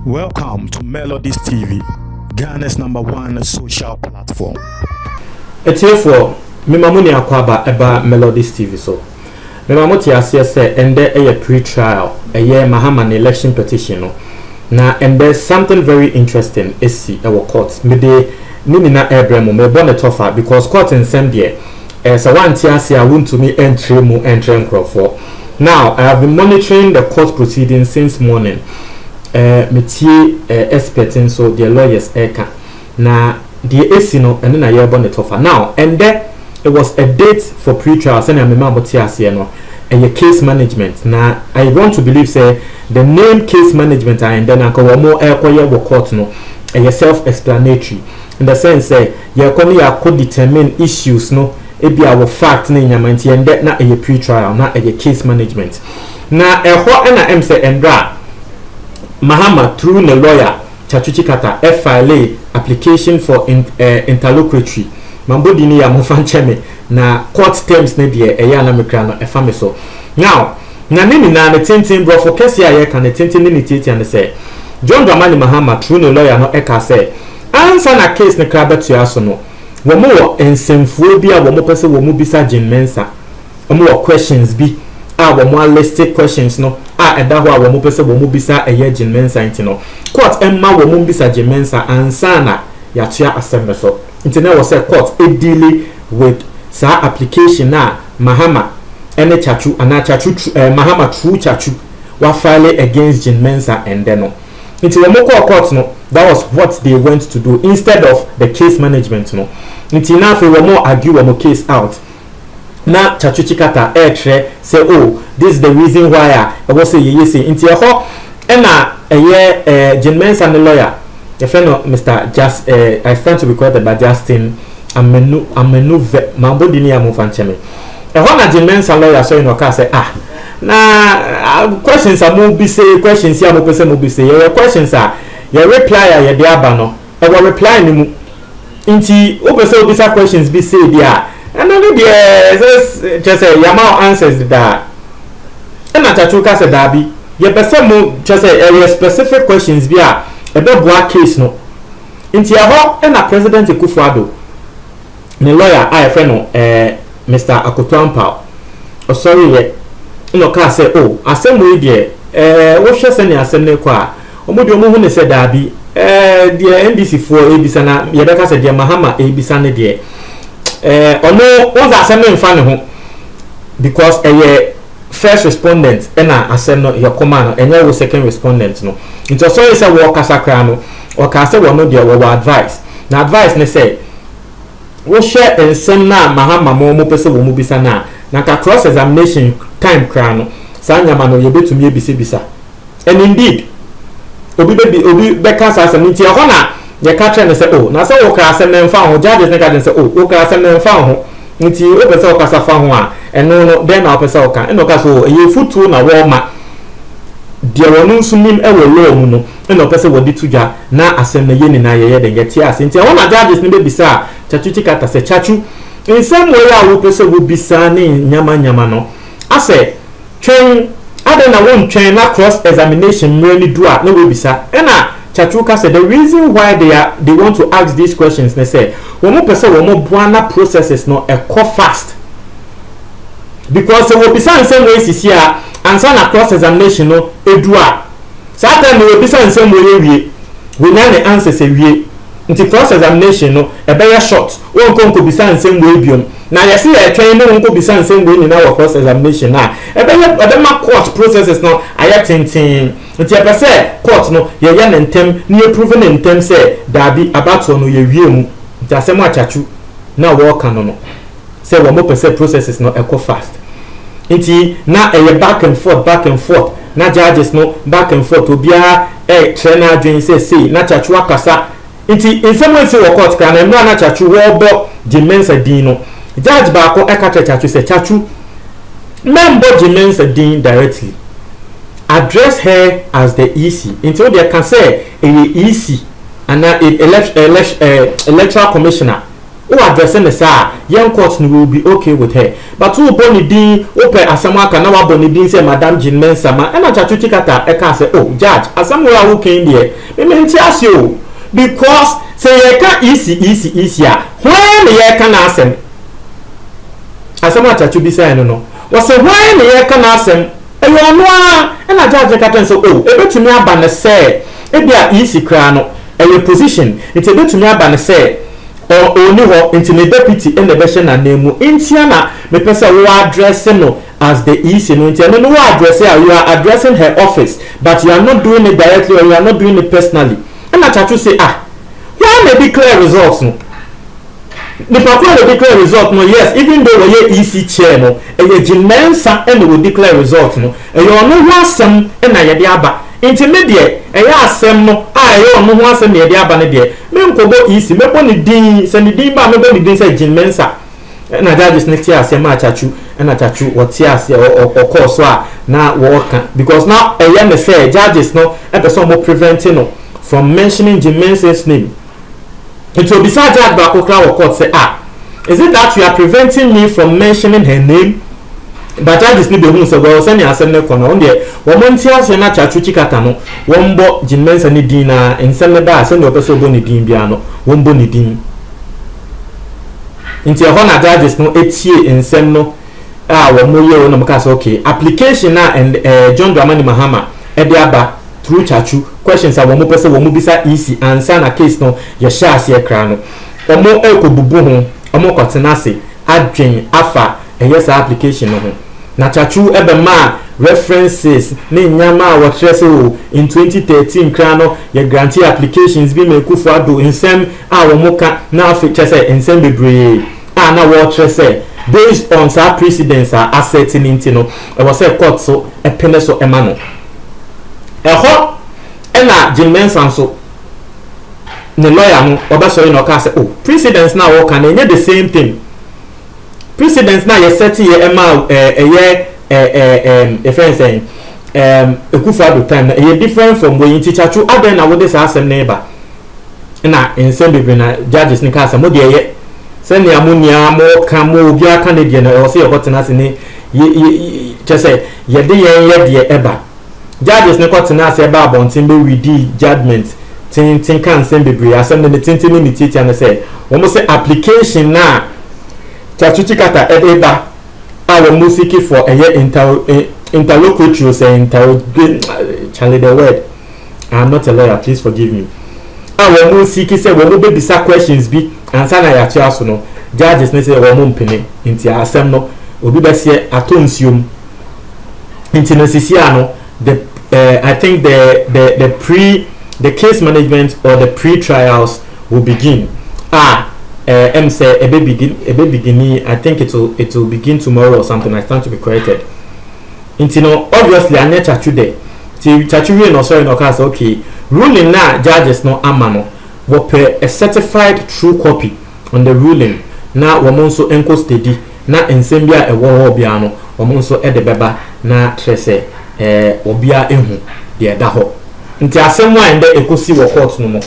Welcome to Melodies TV, Ghana's #1 social platform. It's here for Mimamuni Akwaba eba Melodies TV so. Mimamuti asese ende a pre-trial a Mahama election petition no. Na and there's something very interesting esi our court. Mede Nina Abraham me born tougher because court in Zambia so one tiasi I want to me entry for. Now I have been monitoring the court proceedings since morning. Metie experting so the lawyers eka na the AC no and then I hear bonnet offer now and there it was a date for pre-trial send a member no and your case management now I want to believe say the name case management and then I go more court no and self-explanatory in the sense say you could determine issues no it be our fact in your mind and that not a pre-trial not a case management now a what and I am say and Mahama through the lawyer Chachuchi Kata FILA application for interlocutory Mambodi ni ya mufancheme na court terms ne die eya na mekra no efame so now na nini na ne tintin bro for case ya ka ne tintin ni titi and say John Dramani Mahama through the lawyer no eka say answer na case ne kra betu aso no wo mo ensemfuo bi a wo mo pese wo mo bisa Jane Mensa wo mo questions bi wo mo listed questions no eda ho a wo mo pese wo mo bisa Jane Mensa intino court emma wo mo bisa Jane Mensa ansa na ya tua assemble so intino was a court e deal with sa application na Mahama ene chachu ana chachu Mahama true chachu wa file against Jane Mensa and then no into wo mo court no that was what they went to do instead of the case management no into na fe wo mo argue wo mo case out na Chachuchi Kata say oh this is the reason why I was say ye say into ho na Jane Mensa and the lawyer the friend of Mr. Just I stand to be quoted by Justin Amenu Mambodi ni amufancheme ho na Jane Mensa lawyer so no ka say na questions amu bi say questions ya mo pese mo bi say your questions are your reply ya de aba no e wo reply ni mu nti o pese o bi say questions bi say dia and no there just say yama answers that and atachuka say dabi ye pese mo just say specific questions bi a e be boa case no nti ho na president Akufo-Addo ne lawyer I friend no Mr. Akoto-Ampao oh sorry ye no ka say oh asem we there wo hwe se ne asem ne kwa omo de omo hu ne say dabi the NDC for ebisa na ye be ka say de Mahama ebisa ne de ono won't asem no mfa ne ho because first respondent na asem no your command and your second respondent no into so is a work asakra no or ka say wo no de wo advice na advice ne say wo share ensem na Mahama mo pese wo mu bisa na ka cross examination time kra no sa nyama no ye betumi ebisa and indeed obi be ka sa asem nti ho na ye ka tre ne say oh na say wo ka asem ne mfa ho judges ne ka say oh wo ka asem ne mfa ho nti o pese wo ka sa fa ho a eno no then na pese wo ka eno ka so ye futu na wo ma de wonu nsumim e wo law mu no eno pese wo di tuja na asem ne ye ni na ye de get ya nti ho na judges ne be bisa Chachuchi Kata say chachu in some way a wo pese wo bisa ne nyama no ase twen adena won twen na cross examination really do a no we bisa ena Chachuka said the reason why they want to ask these questions they say when mo pese wo mo buana processes no e co fast because we bisa in some way sisi a answer na cross examination no edu a satan we bisa in some way we na the answers e wie nti cross examination no e be short won ko bisa in some way biom na yesi e twen no won ko bisa in some way ni na cross examination na e be ma court processes no ayatintin nti e say court no ye na ntem ni approve na ntem say dabi abato no ye wie mu nti asem achachu na wo ka no say wo mo pese processes no e fast nti na e back and forth na judges no back and forth obia trainer adwen say na chachu akasa nti in some way say wo court ka na na chachu wo bo Jane Mensa din no judge ba ko e ka chachu say chachu member Jane Mensa din directly address her as the EC until they can say EC and electoral commissioner who addressing the sa young court will be okay with her. But who boni din open asama ka na wa boni din say Madam Jean Mensah ma na Chachu Chikata e ka say oh judge asama who came there me nti asio because say ye ka easy a when ye ka na asem asama Chachu bi say no was say when ye ka na asem e yo no a na judge Kata say oh e betumi aba na say e bia easy kra no e position it e betumi aba na say or only ho into the deputy in the version and name intiana me pesa we addressing no as the easy no intiana no address you are addressing her office but you are not doing it directly or you are not doing it personally and that you say why may declare results no the people will declare results no yes even though we easy chair no e Jean Mensah and will declare results no e you no wasem na ye de aba intermediate eya asem no ayo no ho asem ye de aba ne de me nkobo easy me boni din se ni din ba me boni din se Jean Mensah na judges next year asem a Chachu na Chachu what year ase o course a na work because now eya me say judges no e person mo preventing no from mentioning Jean Mensah's name. It will be such judge ba kokra court say is it that you are preventing me from mentioning her name? But judges ni be hu say well send asem ne kono on de wo monti ase na Chachu Chikata no wo mbo Jean Mensah ni din na ensem ne da ase ne obeso bo ni din bia no wo mbo ni din nti ho na judges no etie ensem no wo mo ye wo no mka say okay application na and John Dramani Mahama e de aba through Chachu questions a wo mo pese wo mo bisa easy answer na case no ye sha ase ekra no wo mo ekobubu ho wo mo kwatenase adwen afa yes application no na Chachu ebe ma references ne nyama wa trese o in 2013 kra no ye grantee applications bi me kufu ado nsem wo moka na afiche say nsem bebre na wa trese based on sa precedents are asserting into no e was say court so e pene so e ma no e ho e na Jean Mensah so ne lawyer no obaso no ka say oh precedents na wo can enye the same thing precedents na ye set ye ema friend saying ekufa time na ye different from when Chachu aden na wo this asem na eba na ensem bebre na judges ni ka say mo de ye send ya munia mo ka mo obi aka ne de na o say hotena se ne ye say ye de ye de eba judges ni hotena se eba abontin be ready judgment tin kan ensem bebre asem ne tin ni titi na say wo mo say application na Chachu Chikata edeba our music for a year interlocutory say Charlie the word I'm not a lawyer please forgive me our music say we will be bisa questions be answer na ya chiaso no judges ne say we mo mpene nti asem no obi be se atonsium nti no sisia no the I think the case management or the pre-trials will begin say a baby beginning. I think it will begin tomorrow or something. I stand to be corrected. No, obviously I need Chachu there. Chachu no sorry no case okay. Ruling na judges no amano. We pay a certified true copy on the ruling. Na womonso enko steady. Na ensembia e wo biano. Womonso e de beba na trese obia ehu de da ho. Nti asemwa ende ekosi wo court no mo.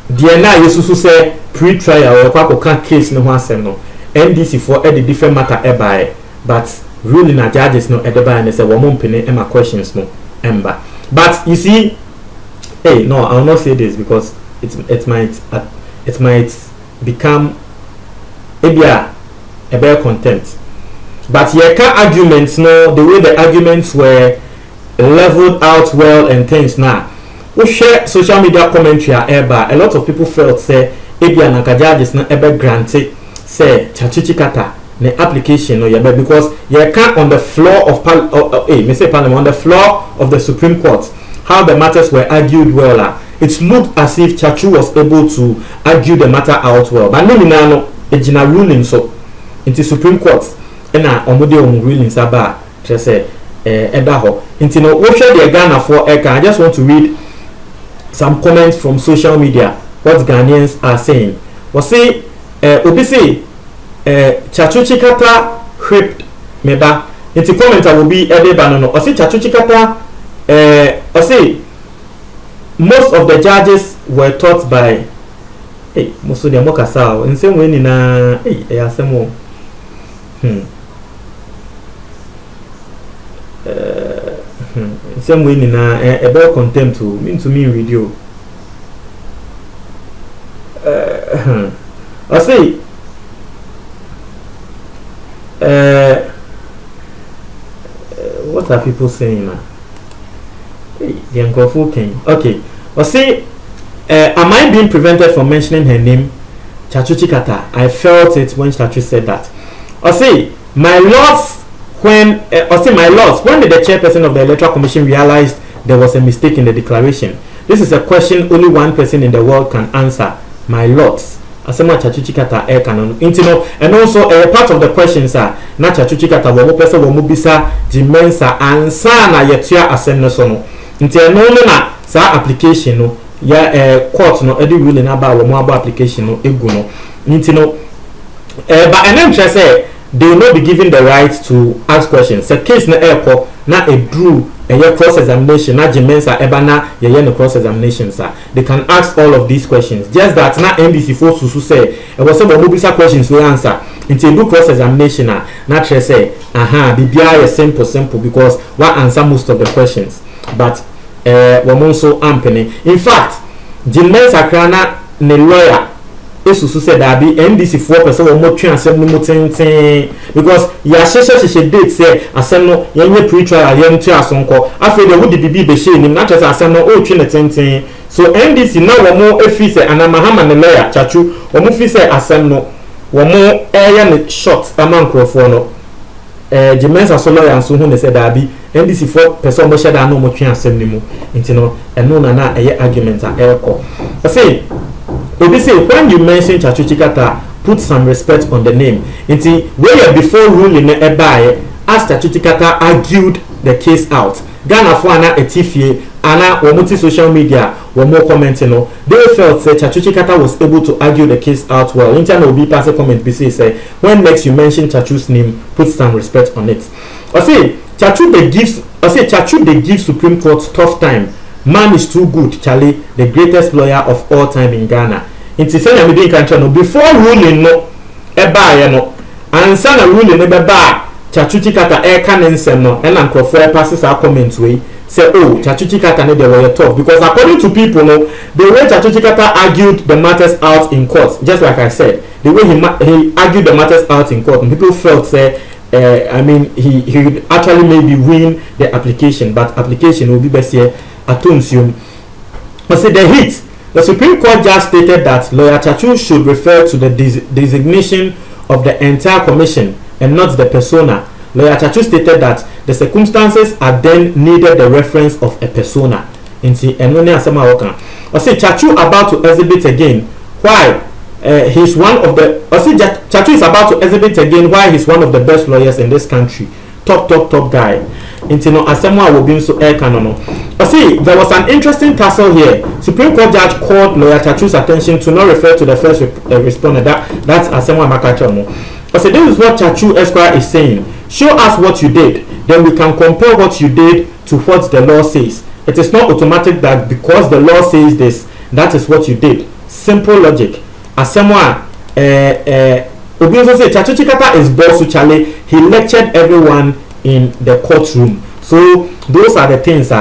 The na yesusu say pre-trial or kwa case no asem no NDC for the different matter by but ruling na judges no edeba and say wo mpene e ma questions no emba but you see no I will not say this because it might become a better contempt but here can arguments no the way the arguments were leveled out well and things now we share social media commentary a lot of people felt say ebia na judges na ebe granted say Chachu Chikata the application no yebe because you can on the floor of parliament on the floor of the Supreme Court how the matters were argued well it looked as if Chachu was able to argue the matter out well but no no ejina ruling so into Supreme Court na omode on ruling saba say eda ho into no we share the Ghana for I just want to read some comments from social media what Ghanaians are saying. Was say obi say Chachu Chikata whipped meba. Into commenter will be edeba no. Or say Chachu Chikata or say most of the judges were taught by hey muso de mo kasa o nsem we ni na hey asem o nsem we ni na ebe contempt o mean to me video I say what are people saying now? Okay. I say am I being prevented from mentioning her name? Chachu Chikata. I felt it when Chachu said that. I say my lords when did the chairperson of the Electoral Commission realized there was a mistake in the declaration? This is a question only one person in the world can answer. My lords. Asema Chachu Chikata canon. And also part of the questions are na Chachu Chikata wo pesa wo bisa Jimensa ansa na yetua asem no so no. Nti eno na sa application no ya court no edi ruling about wo abo application no egu no. Nti no but an interest say they will not be given the right to ask questions. The case na airport na a drew a cross examination na Jimensa ebana ye no cross examination sir. They can ask all of these questions. Just that na NBC for susu say e was some mobisa questions we answer. Into do cross examination na try say bibia is simple because what answer most of the questions. But so ampene. In fact, Jimensa krana ne lawyer esusu said that be NDC 4% or more than asem no tenten because ya sheshe date say asem no yenye pre-trial yen to asonko afi de wudi bibi be she nim na tese asem no o twe ne tenten so NDC na wo mo efi say anamahama ne lawyer chachu wo mo fi say asem no wo mo eya ne short amankrofo no Jimensa so lawyer so hu ne said that be NDC 4% mo sheda no mo twe asem ni mu ntino eno na eye argument a eko I say they say when you mention Chachu Chikata, put some respect on the name. Inti where before ruling ebaye, as Chachu Chikata argued the case out. Ghana for ana etifie ana womuti social media were more commenting no. They felt that Chachu Chikata was able to argue the case out well. Internet will be pass a comment BC say when next you mention Chachu's name, put some respect on it. I say Chachu they give Supreme Court tough time. Man is too good, Charlie, the greatest lawyer of all time in Ghana. Inti senya me din country no before ruling no eba ye no ansa na ruling no beba Chachu Chikata ka nsem no na nkrofo passes our comment way say oh Chachu Chikata no dey were tough because according to people no the way Chachu Chikata argued the matters out in court just like I said the way he argued the matters out in court people felt say I mean he would actually maybe win the application but application will be best here atonsium but say the Supreme Court just stated that Lawyer Chachu should refer to the designation of the entire commission and not the persona. Lawyer Chachu stated that the circumstances are then needed the reference of a persona. I say Chachu about to exhibit again. Why? He's one of the. I say Chachu is about to exhibit again. Why he's one of the best lawyers in this country. Top guy. Intino Asemwa will be so air canon. I see there was an interesting tussle here. Supreme Court judge called Lawyer Chachu's attention to not refer to the first respondent. That's Asemwa Makachomo. I said this is what Chachu Esquire is saying. Show us what you did, then we can compare what you did to what the law says. It is not automatic that because the law says this, that is what you did. Simple logic. Asemwa Obi also say Chachu Chikata is boss Charlie. He lectured everyone in the courtroom. So those are the things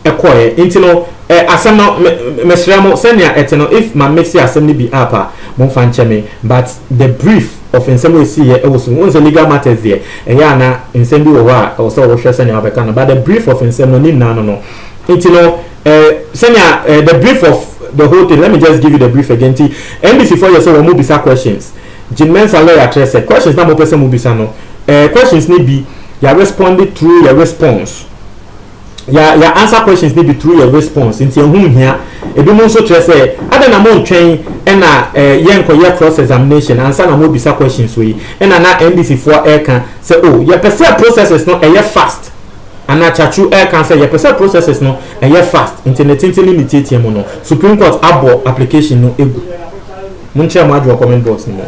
acquire intino asano mesramo senia etino if my mixi assembly be apa mo fancheme but the brief of nsem we see here it was one legal matters there ya na nsem bi wo wa also wo hwe senia obeka but the brief of nsem no ni na no intino senia the brief of the whole thing. Let me just give you the brief again. NBC for yourself will move questions. Jimensa lawyer address questions na mo person move no questions need be you responded through your response. Your answer questions need be through your response. Into whom here, if you also try say, I don't know train and a cross examination, answer na more bisa questions we and na NBC for air can say, oh, your percent process is not a year fast. And na Chachu air can say your percent process is not a year fast. Internet limited mono. Supreme Court abo application no ego. Munche madwa comment box no.